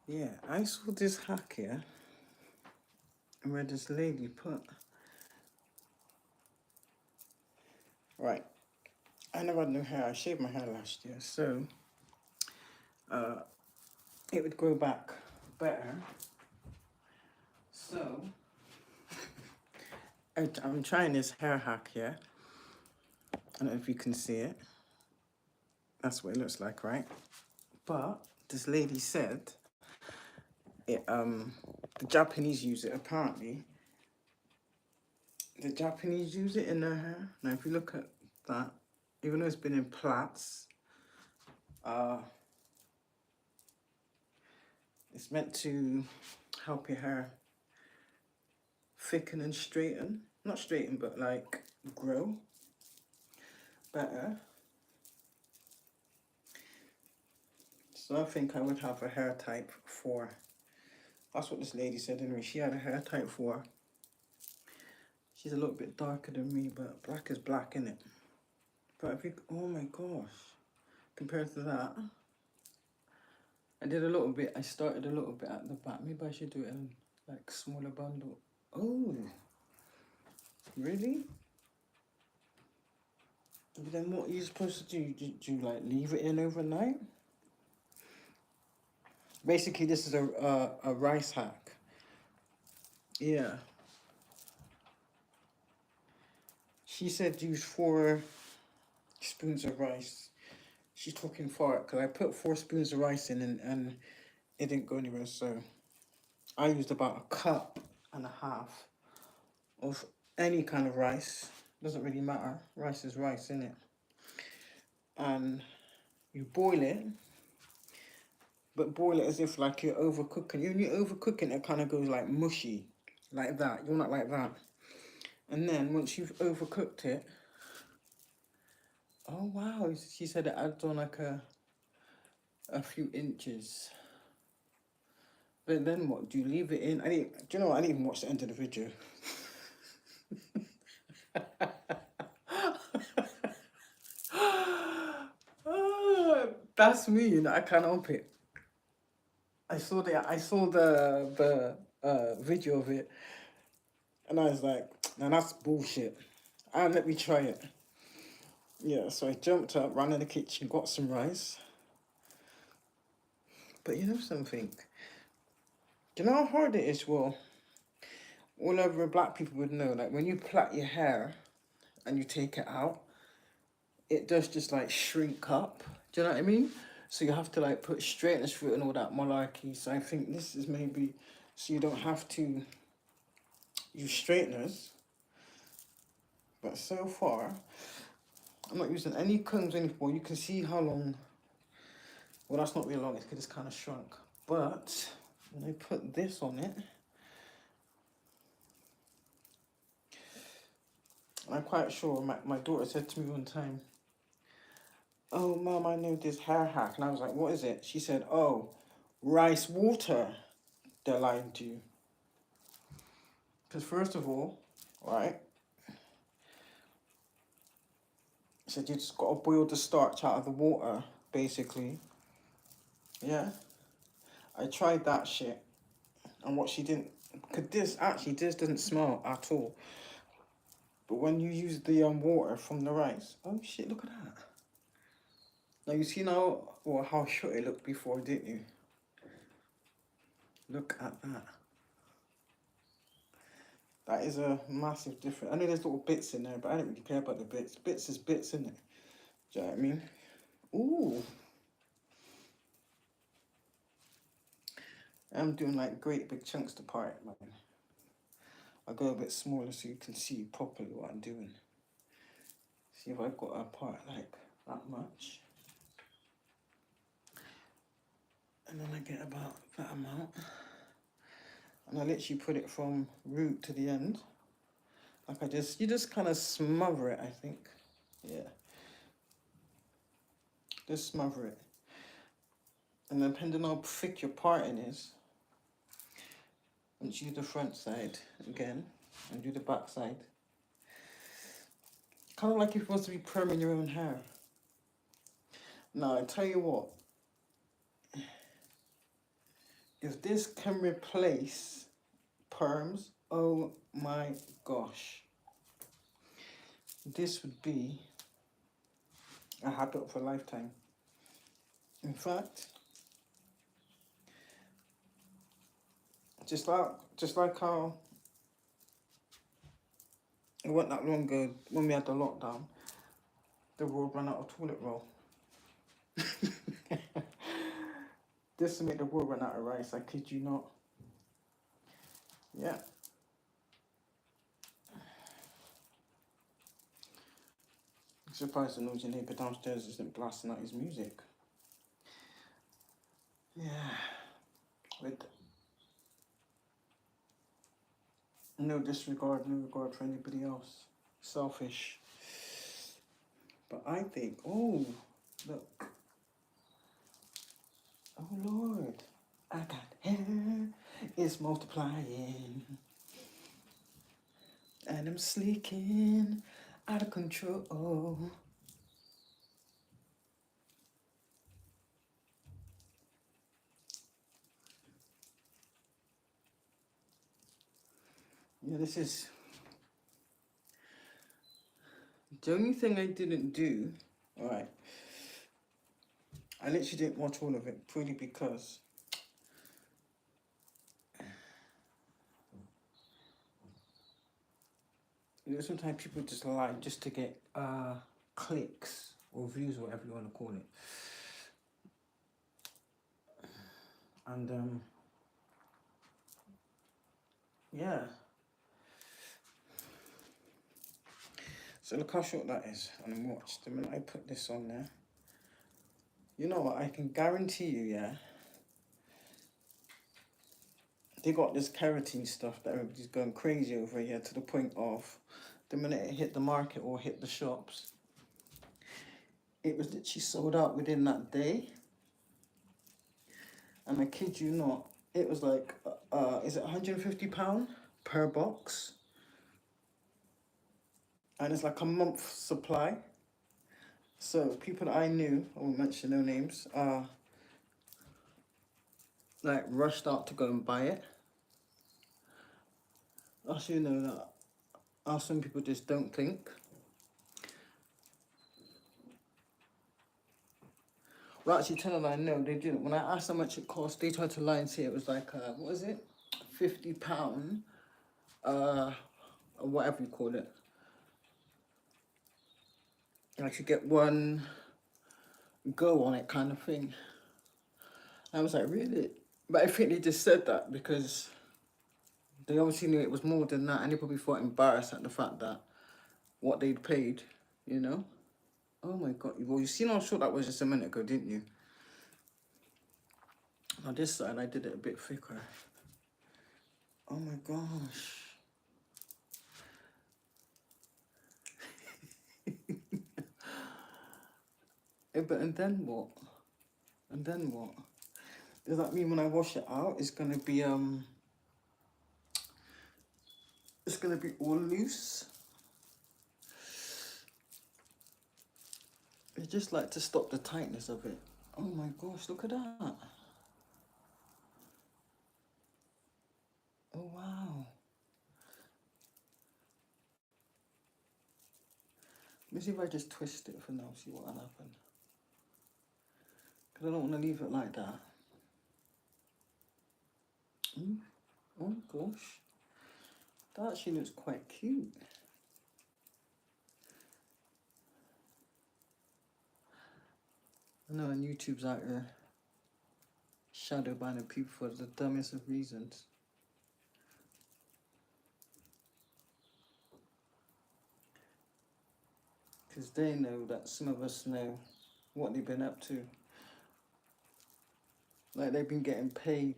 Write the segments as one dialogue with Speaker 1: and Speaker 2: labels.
Speaker 1: Yeah, I saw this hack here where this lady put. Right, I never had no hair. I shaved my hair last year, so uh, it would grow back better. So I'm trying this hair hack here. I don't know if you can see it. That's what it looks like, right? But this lady said it. The Japanese use it apparently. The Japanese use it in their hair. Now, if you look at that, even though it's been in plaits, uh, it's meant to help your hair thicken and straighten. Not straighten, but like grow better. So I think I would have a hair type 4. That's what this lady said anyway. She had a hair type 4. She's a little bit darker than me, but black is black, innit? But if you, oh my gosh, compared to that, I did a little bit. I started a little bit at the back. Maybe I should do it in like smaller bundle. Oh, really? But then what are you supposed to do? Do you like leave it in overnight? Basically, this is a rice hack. Yeah. She said use 4 spoons of rice. She's talking for it because I put 4 spoons of rice in and it didn't go anywhere. So I used about a cup and a half of any kind of rice. Doesn't really matter. Rice is rice, isn't it? And you boil it, but boil it as if like you're overcooking. When you're overcooking, it kind of goes like mushy, like that. You're not like that. And then once you've overcooked it, oh wow, she said it adds on like a few inches. But then what? Do you leave it in? Do you know what? I didn't even watch the end of the video. That's me, you know. I can't help it. I saw the video of it, and I was like, "Now that's bullshit." And let me try it. Yeah, so I jumped up, ran in the kitchen, got some rice. But you know something? Do you know how hard it is? Well, all over black people would know. Like when you plait your hair and you take it out, it does just like shrink up. Do you know what I mean? So you have to like put straighteners through it and all that malarkey. So I think this is maybe so you don't have to use straighteners. But so far, I'm not using any combs anymore. You can see how long. Well, that's not really long. It's because it's kind of shrunk. But when I put this on it, I'm quite sure my daughter said to me one time, "Oh, mum, I know this hair hack." And I was like, "What is it?" She said, "Oh, rice water." They're lying to you. Because first of all, right, said you just got to boil the starch out of the water, basically. Yeah. I tried that shit. And what she didn't, because this doesn't smell at all. But when you use the water from the rice, oh shit, look at that. Now you see now, well, how short it looked before, didn't you? Look at that. That is a massive difference. I know there's little bits in there, but I don't really care about the bits. Bits is bits, isn't it? Do you know what I mean? Ooh. I'm doing like great big chunks to part, man. I'll go a bit smaller so you can see properly what I'm doing. See if I've got a part like that much. And then I get about that amount. And I literally put it from root to the end. Like you just kind of smother it, I think. Yeah. Just smother it. And then depending on how thick your parting is, once you do the front side again and do the back side. Kind of like you're supposed to be perming your own hair. Now, I tell you what. If this can replace perms, oh my gosh. This would be a habit for a lifetime. In fact, just like how it wasn't that long ago when we had the lockdown, the world ran out of toilet roll. This will make the world run out of rice, I kid you not. Yeah. I'm surprised the noisy neighbour downstairs isn't blasting out his music. Yeah. With no disregard, no regard for anybody else. Selfish. But I think, oh, look. Oh Lord, I got hair, it's multiplying. And I'm sleeking out of control. Yeah, this is the only thing I didn't do. All right, I literally didn't watch all of it purely because sometimes people just lie just to get clicks or views or whatever you want to call it. And yeah. So look how short that is on a watch. The minute I put this on there, you know what, I can guarantee you, yeah, they got this carotene stuff that everybody's going crazy over here to the point of the minute it hit the market or hit the shops, it was literally sold out within that day. And I kid you not, it was like, is it £150 per box? And it's like a month's supply. So people that I knew, I won't mention no names, like rushed out to go and buy it. Also, you know that some people just don't think. Well, actually, telling I know they didn't. When I asked how much it cost, they tried to lie and say it was like what was it, £50, or whatever you call it. Like you get one go on it kind of thing. I was like, really? But I think they just said that because they obviously knew it was more than that, and they probably felt embarrassed at the fact that what they'd paid, you know. Oh my god! Well, you seen how short that was just a minute ago, didn't you? On this side, I did it a bit thicker. Oh my gosh. But and then what? And then what? Does that mean when I wash it out, it's gonna be all loose? It's just like to stop the tightness of it. Oh my gosh, look at that. Oh wow. Let me see if I just twist it for now, see what'll happen. Because I don't want to leave it like that. Oh gosh. That actually looks quite cute. I know, and YouTube's out here shadow banning people for the dumbest of reasons. Because they know that some of us know what they've been up to. Like they've been getting paid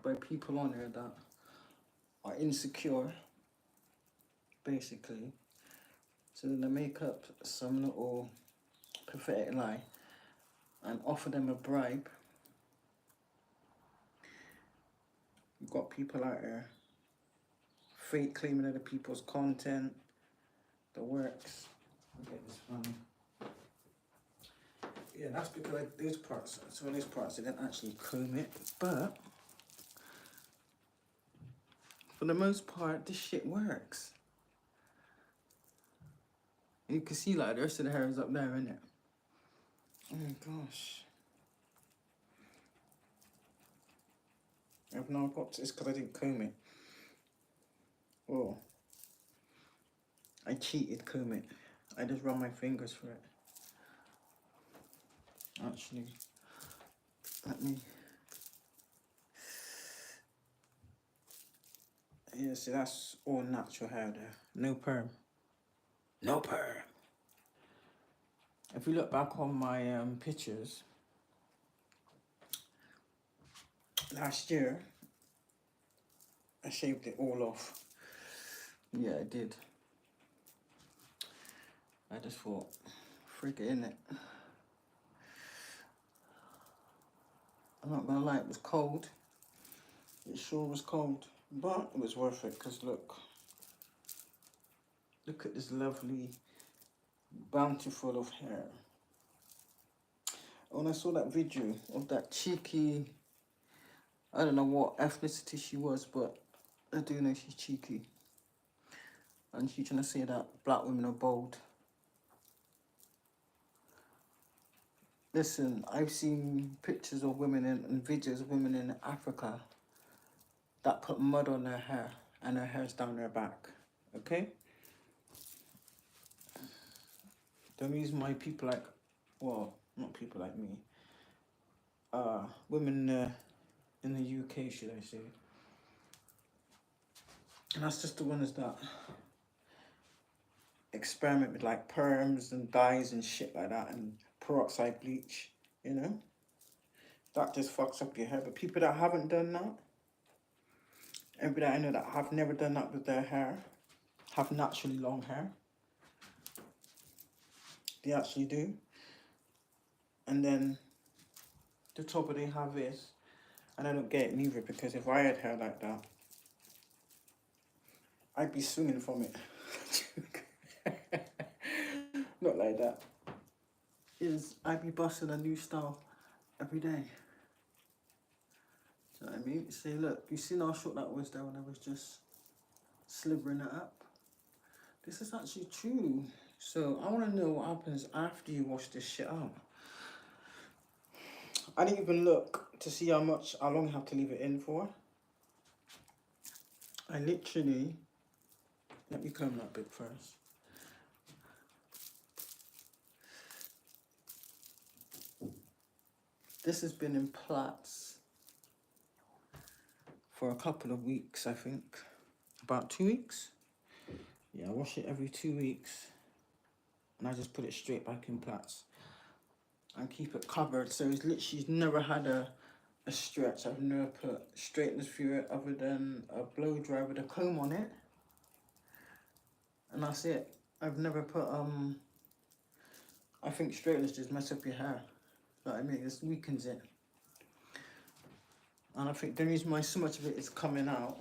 Speaker 1: by people on here that are insecure, basically. So then they make up some little pathetic lie and offer them a bribe. You've got people out there fake claiming other people's content, the works. I'll get this one. Yeah, that's because those parts, some of those parts, I didn't actually comb it, but for the most part, this shit works. And you can see like the rest of the hair is up there, isn't it? Oh my gosh. I've now got, it's because I didn't comb it. Oh, I cheated comb it. I just run my fingers through it. Actually, let me. Yeah, see, that's all natural hair there. No perm. No perm. If you look back on my pictures, last year, I shaved it all off. Yeah, I did. I just thought, freak it, innit? I'm not gonna lie, it was cold. It sure was cold, but it was worth it, because look at this lovely, bountiful of hair. When I saw that video of that cheeky, I don't know what ethnicity she was, but I do know she's cheeky. And she's trying to say that black women are bold. Listen, I've seen pictures of women and videos of women in Africa that put mud on their hair and their hair's down their back, okay? Don't use my people like, well, not people like me, women in the UK, should I say. And that's just the ones that experiment with like perms and dyes and shit like that and peroxide bleach, you know? That just fucks up your hair. But people that haven't done that, everybody I know that have never done that with their hair, have naturally long hair. They actually do. And then the trouble they have is, and I don't get it neither, because if I had hair like that, I'd be swinging from it. Not like that. I'd be busting a new style every day. Do you know what I mean? Say, look, you seen how short that was there when I was just slivering it up? This is actually true. So I want to know what happens after you wash this shit out. I didn't even look to see how long I have to leave it in for. I literally, let me comb that bit first. This has been in plaits for a couple of weeks, I think. About 2 weeks. Yeah, I wash it every 2 weeks. And I just put it straight back in plaits. And keep it covered. So it's literally never had a stretch. I've never put straighteners through it other than a blow dry with a comb on it. And that's it. I've never put, I think straighteners just mess up your hair. You know what I mean? It weakens it. And I think the reason why so much of it is coming out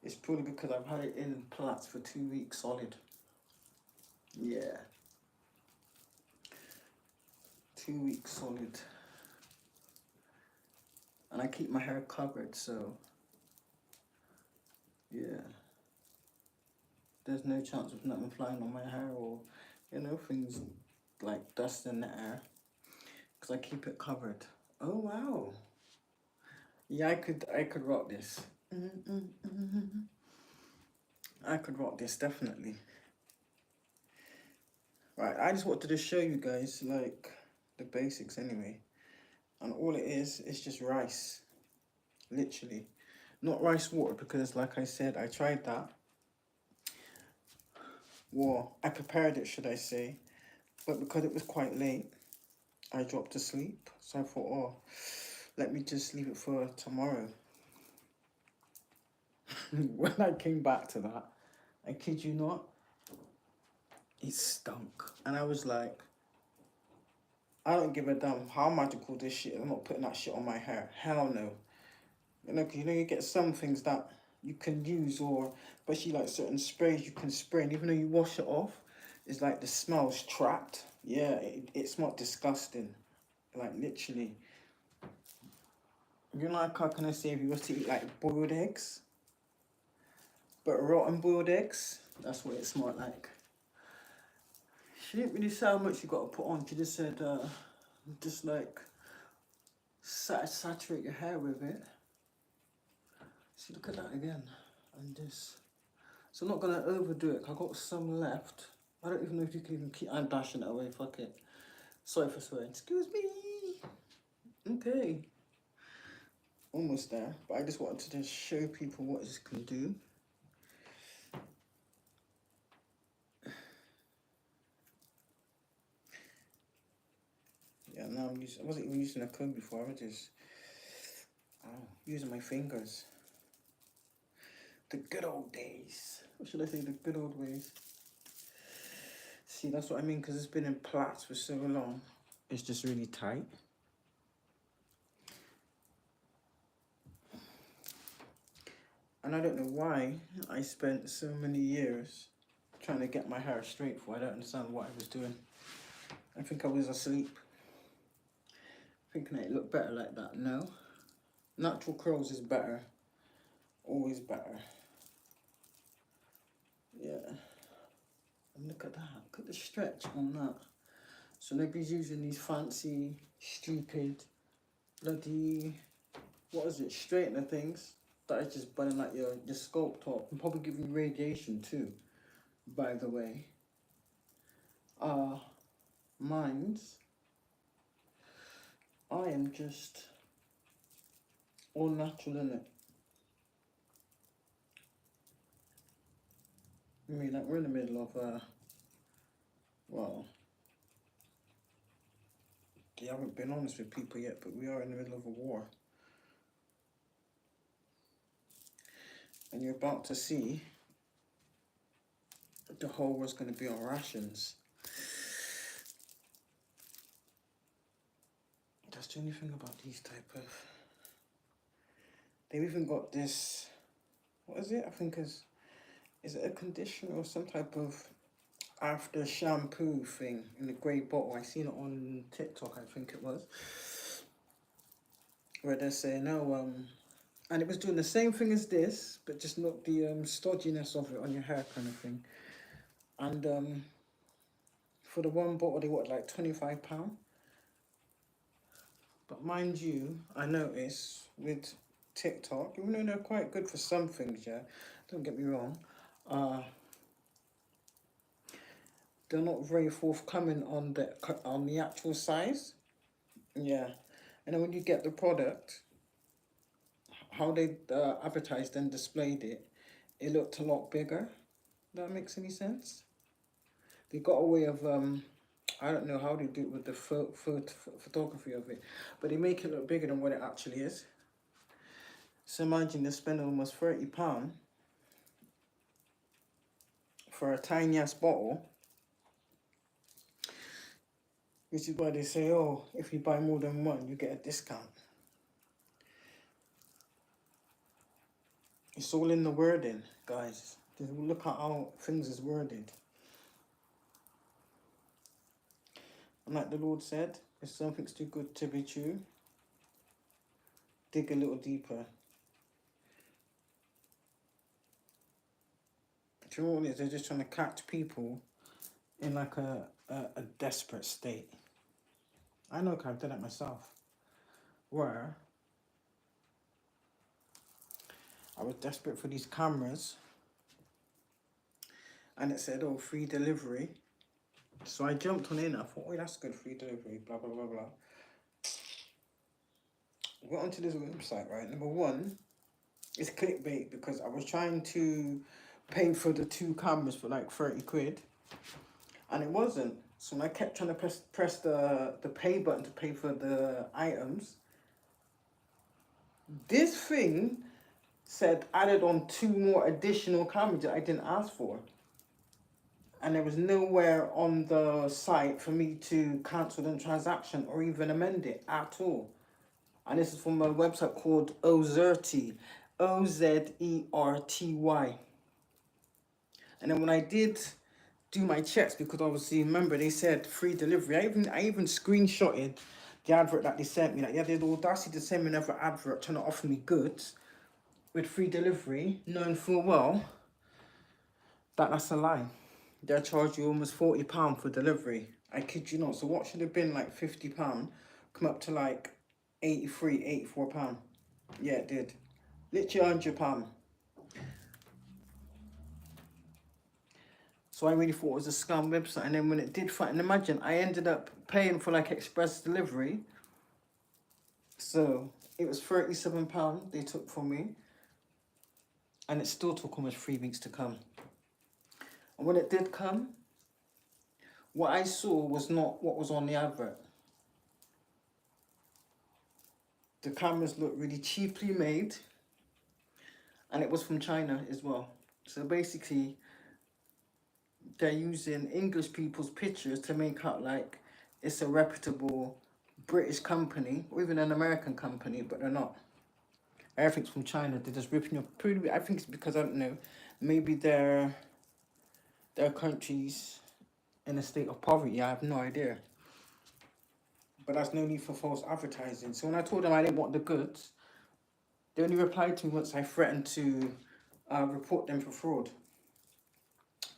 Speaker 1: is probably because I've had it in plaits for 2 weeks solid. Yeah. 2 weeks solid. And I keep my hair covered, so yeah. There's no chance of nothing flying on my hair or, you know, things like dust in the air. Because I keep it covered. Oh, wow. Yeah, I could rock this. I could rock this, definitely. Right, I just wanted to show you guys, like, the basics anyway. And all it is just rice. Literally. Not rice water, because like I said, I tried that. Well, I prepared it, should I say. But because it was quite late, I dropped asleep. So I thought, oh, let me just leave it for tomorrow. When I came back to that, I kid you not, it stunk. And I was like, I don't give a damn how magical this shit is. I'm not putting that shit on my hair. Hell no. You know, 'cause you know, you get some things that you can use, or especially like certain sprays you can spray, and even though you wash it off, it's like the smell's trapped. Yeah, it's not disgusting. Like literally, you know, like how can I say if you was to eat like boiled eggs, but rotten boiled eggs, that's what it smelled like. She didn't really say how much you got to put on. She just said, just like saturate your hair with it. See, look at that again, and this. So I'm not gonna overdo it. I got some left. I don't even know if you can even keep. I'm dashing it away. Fuck it. Sorry for swearing. Excuse me. Okay. Almost there, but I just wanted to just show people what this can do. Yeah, now I wasn't even using a comb before. I was just using my fingers. The good old days. What should I say? The good old ways. See, that's what I mean, because it's been in plaits for so long. It's just really tight. And I don't know why I spent so many years trying to get my hair straight for. I don't understand what I was doing. I think I was asleep. Thinking it looked better like that. No. Natural curls is better. Always better. Yeah. And look at that. Look at the stretch on that. So nobody's using these fancy, stupid, bloody, what is it, straightener things that is just burning like your scalp top and probably giving you radiation too, by the way. Mine's, I am just all natural in it. I mean, like we're in the middle of, well, I haven't been honest with people yet, but we are in the middle of a war. And you're about to see the whole war's going to be on rations. That's the only thing about these type of... They've even got this, what is it? I think is it a conditioner or some type of after shampoo thing in the grey bottle? I seen it on TikTok, I think it was, where they're saying, oh, and it was doing the same thing as this, but just not the stodginess of it on your hair kind of thing. And for the one bottle, they want like £25. But mind you, I notice with TikTok, even though they're quite good for some things, yeah, don't get me wrong, they're not very forthcoming on the actual size. Yeah, and then when you get the product, how they advertised and displayed it, it looked a lot bigger. That makes any sense? They got a way of I don't know how they do it with the photography of it, but they make it look bigger than what it actually is. So imagine they're spending almost £30 for a tiny ass bottle, which is why they say, oh, if you buy more than one, you get a discount. It's all in the wording, guys. Just look at how things is worded. And like the Lord said, if something's too good to be true, dig a little deeper. Do you know what it is? They're just trying to catch people in like a desperate state. I know, I've done it myself, where I was desperate for these cameras and it said, oh, free delivery. So I jumped on in, I thought, oh, that's good, free delivery, blah, blah, blah, blah. Went onto this website, right? Number one, it's clickbait because I was trying to pay for the 2 cameras for like 30 quid and it wasn't. So when I kept trying to press the pay button to pay for the items, this thing said added on 2 more additional cameras that I didn't ask for. And there was nowhere on the site for me to cancel the transaction or even amend it at all. And this is from a website called Ozerty, Ozerty. And then when I did do my checks, because obviously, remember, they said free delivery. I even screenshotted the advert that they sent me. Like, yeah, they had the audacity to send me another advert trying to offer me goods with free delivery, knowing full well that that's a lie. They'll charge you almost £40 for delivery. I kid you not. So what should have been like £50 come up to like £84. Yeah, it did. Literally £100. So I really thought it was a scam website. And then when it did and imagine, I ended up paying for like express delivery. So it was £37 they took from me. And it still took almost 3 weeks to come. And when it did come, what I saw was not what was on the advert. The cameras looked really cheaply made. And it was from China as well. So basically, they're using English people's pictures to make out like it's a reputable British company or even an American company, but they're not. Everything's from China. They're just ripping up. I think it's because, I don't know, maybe their countries in a state of poverty. I have no idea. But that's no need for false advertising. So when I told them I didn't want the goods, they only replied to me once I threatened to report them for fraud.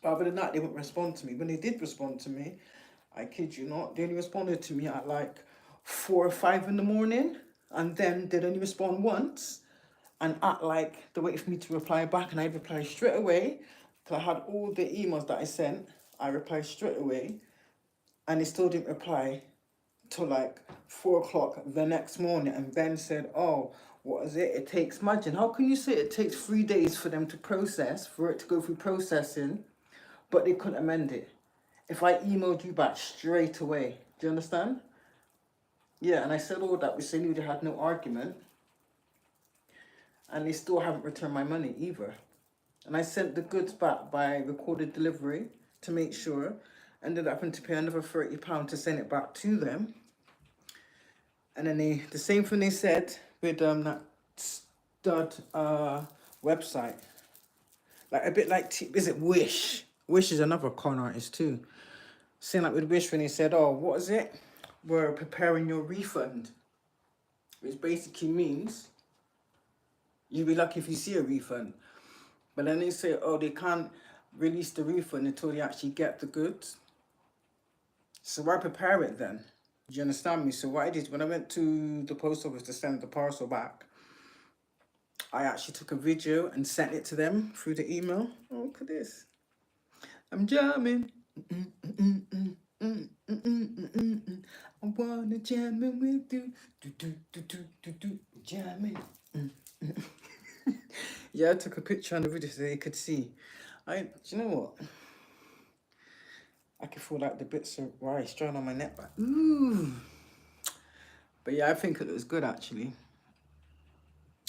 Speaker 1: But other than that, they wouldn't respond to me. When they did respond to me, I kid you not, they only responded to me at like 4 or 5 in the morning. And then they'd only respond once and act like they waited for me to reply back. And I'd reply straight away, because I had all the emails that I sent. I replied straight away. And they still didn't reply till like 4 o'clock the next morning. And Ben said, oh, what is it? It takes, imagine, how can you say it takes 3 days for them to process, for it to go through processing, but they couldn't amend it? If I emailed you back straight away, do you understand? Yeah, and I said all that, which they knew they had no argument. And they still haven't returned my money either. And I sent the goods back by recorded delivery to make sure. Ended up having to pay another £30 to send it back to them. And then the same thing they said with that stud website. Like a bit like, is it Wish? Wish is another con artist too. Saying like with Wish when they said, oh, what is it? We're preparing your refund. Which basically means you'll be lucky if you see a refund. But then they say, oh, they can't release the refund until they actually get the goods. So why prepare it then? Do you understand me? So what I did, when I went to the post office to send the parcel back, I actually took a video and sent it to them through the email. Oh, look at this. I'm jamming. I wanna jamming with you. Jamming. Yeah, I took a picture on the video so they could see. Do you know what? I can feel like the bits of rice drying on my neck back. Ooh. But yeah, I think it looks good actually.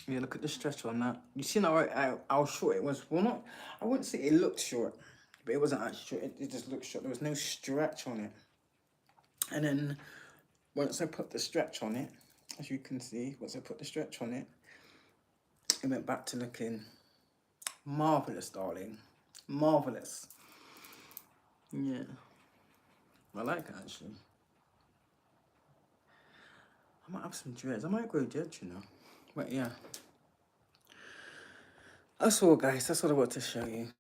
Speaker 1: Yeah, look at the stretch on that. You see how short it was? Well, not, I wouldn't say it looked short, but it wasn't actually short. It just looked short. There was no stretch on it. And then once I put the stretch on it, as you can see, once I put the stretch on it, it went back to looking marvelous, darling. Marvelous. Yeah. I like it actually. I might have some dreads. I might grow dreads, you know. But yeah. That's all, guys. That's what I want to show you.